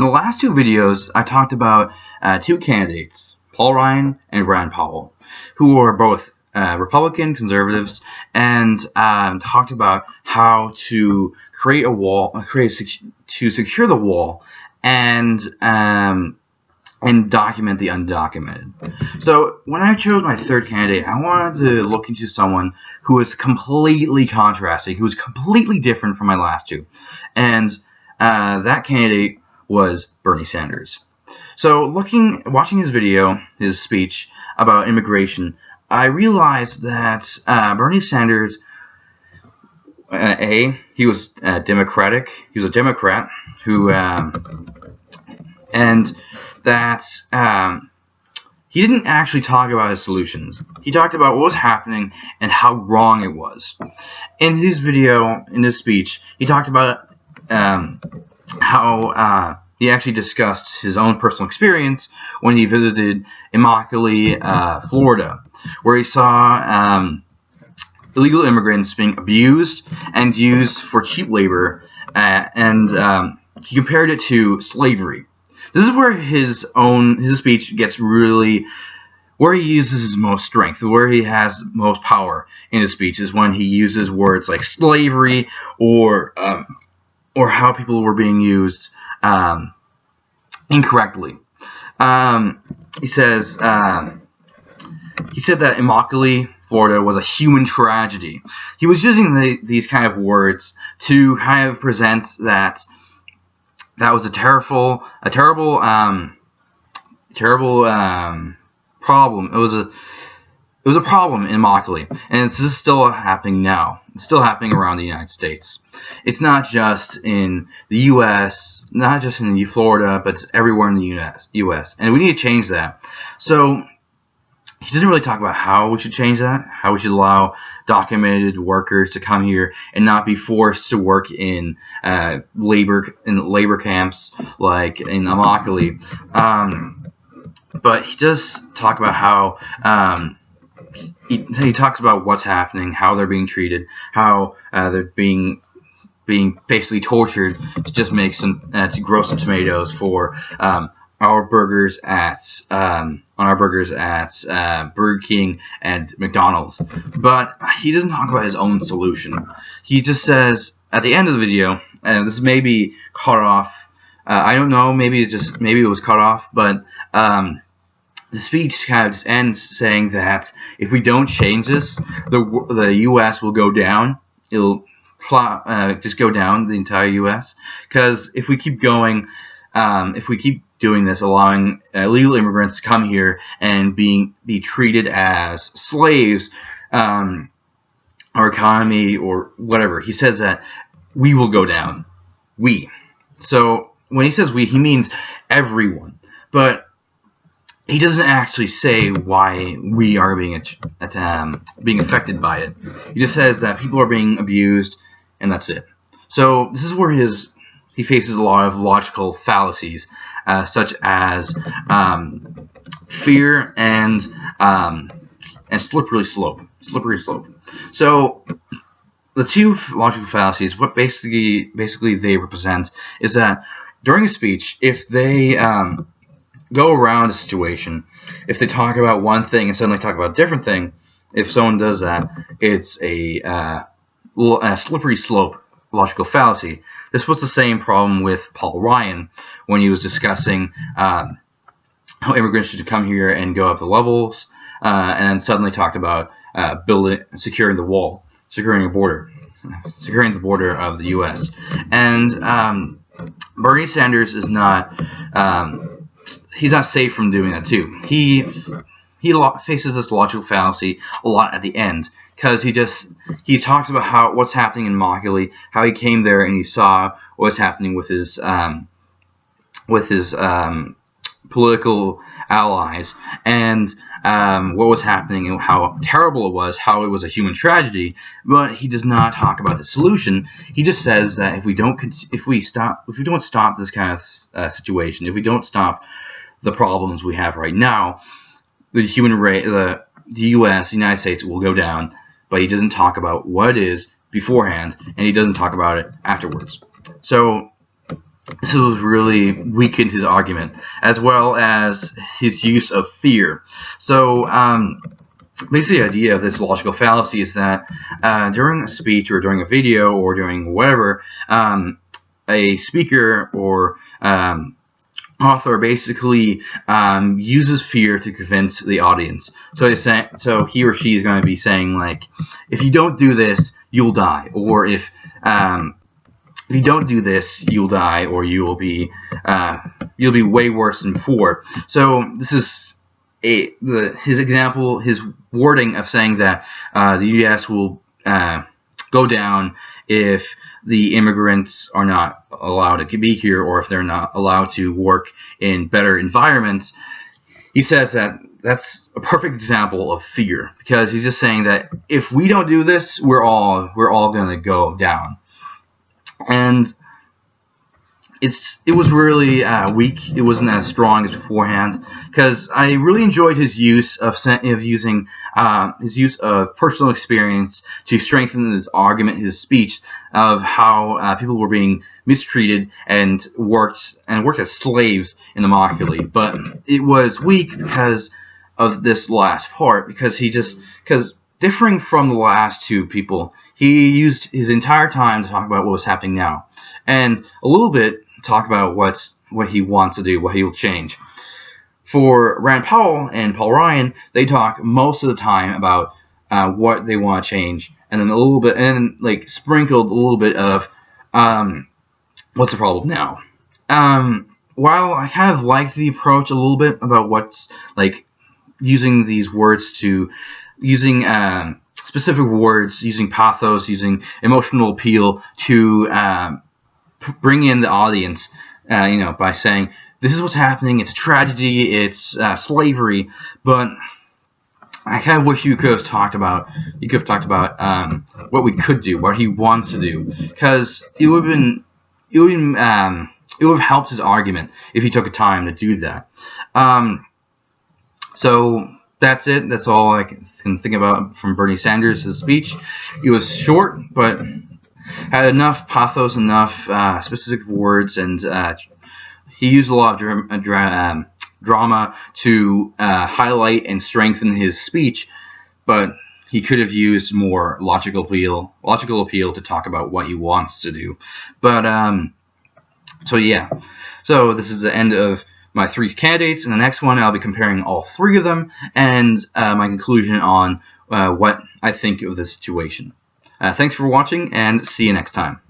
In the last two videos, I talked about two candidates, Paul Ryan and Rand Paul, who are both Republican conservatives, and talked about how to create a wall, to secure the wall, and document the undocumented. So when I chose my third candidate, I wanted to look into someone who was completely contrasting, who was completely different from my last two, and that candidate was Bernie Sanders. So watching his video, his speech about immigration, I realized that Bernie Sanders, he was Democratic. He was a Democrat who, and that he didn't actually talk about his solutions. He talked about what was happening and how wrong it was. In his video, in his speech, he talked about how he actually discussed his own personal experience when he visited Immokalee, Florida, where he saw illegal immigrants being abused and used for cheap labor, and he compared it to slavery. This is where his speech gets really, where he uses his most strength, where he has most power in his speech, is when he uses words like slavery or how people were being used incorrectly. He said that Immokalee, Florida, was a human tragedy. He was using these kind of words to kind of present that was a terrible problem. It was a problem in Immokalee, and this is still happening now. It's still happening around the United States. It's not just in the U.S., not just in Florida, but it's everywhere in the U.S. And we need to change that. So he doesn't really talk about how we should change that, how we should allow documented workers to come here and not be forced to work in labor camps like in Immokalee. But he does talk about how he talks about what's happening, how they're being treated, how they're being basically tortured to just make to grow some tomatoes for our burgers at Burger King and McDonald's. But he doesn't talk about his own solution. He just says at the end of the video, and this may be cut off. I don't know. Maybe it was cut off, but the speech kind of just ends saying that if we don't change this, the U.S. will go down. It'll just go down, the entire U.S. Because if we keep going, if we keep doing this, allowing illegal immigrants to come here and be treated as slaves, our economy or whatever, he says that we will go down. We. So when he says we, he means everyone. But he doesn't actually say why we are being affected by it. He just says that people are being abused, and that's it. So this is where he faces a lot of logical fallacies, such as fear and slippery slope. So the two logical fallacies, what basically they represent, is that during a speech, if they go around a situation, if they talk about one thing and suddenly talk about a different thing, if someone does that, it's a slippery slope logical fallacy. This was the same problem with Paul Ryan when he was discussing how immigrants should come here and go up the levels, and then suddenly talked about securing the wall, securing the border of the U.S. And Bernie Sanders is not. He's not safe from doing that too. He faces this logical fallacy a lot at the end, because he talks about what's happening in Immokalee, how he came there and he saw what's happening with his political allies, and what was happening and how terrible it was, how it was a human tragedy. But he does not talk about the solution. He just says that if we don't stop this kind of situation, if we don't stop the problems we have right now, the human rate, the U.S., the United States, will go down. But he doesn't talk about what it is beforehand, and he doesn't talk about it afterwards. So this was really weakened his argument, as well as his use of fear. So basically the idea of this logical fallacy is that during a speech or during a video or during whatever, a speaker or author basically uses fear to convince the audience. So he or she is going to be saying, like, if you don't do this, you'll die, or if you don't do this, you'll die, or you'll be way worse than before. So this is his example, his wording of saying that the U.S. will go down if the immigrants are not allowed to be here, or if they're not allowed to work in better environments. He says that that's a perfect example of fear, because he's just saying that if we don't do this, we're all going to go down. And it was really weak. It wasn't as strong as beforehand, because I really enjoyed his use of using his use of personal experience to strengthen his argument, his speech of how people were being mistreated and worked as slaves in the monopoly. But it was weak because of this last part, because differing from the last two people, he used his entire time to talk about what was happening now, and a little bit talk about what he wants to do, what he will change. For Rand Paul and Paul Ryan, they talk most of the time about what they want to change, and then a little bit, and like sprinkled a little bit of what's the problem now. While I kind of like the approach a little bit about what's like using these words to using specific words, using pathos, using emotional appeal to bring in the audience, by saying this is what's happening. It's a tragedy. It's slavery. But I kind of wish you could have talked about what we could do, what he wants to do, because it would have helped his argument if he took the time to do that. So that's it. That's all I can think about from Bernie Sanders' speech. It was short, but had enough pathos, enough specific words, and he used a lot of drama to highlight and strengthen his speech, but he could have used more logical appeal to talk about what he wants to do. But so this is the end of my 3 candidates. In the next one, I'll be comparing all 3 of them and my conclusion on what I think of the situation. Thanks for watching, and see you next time.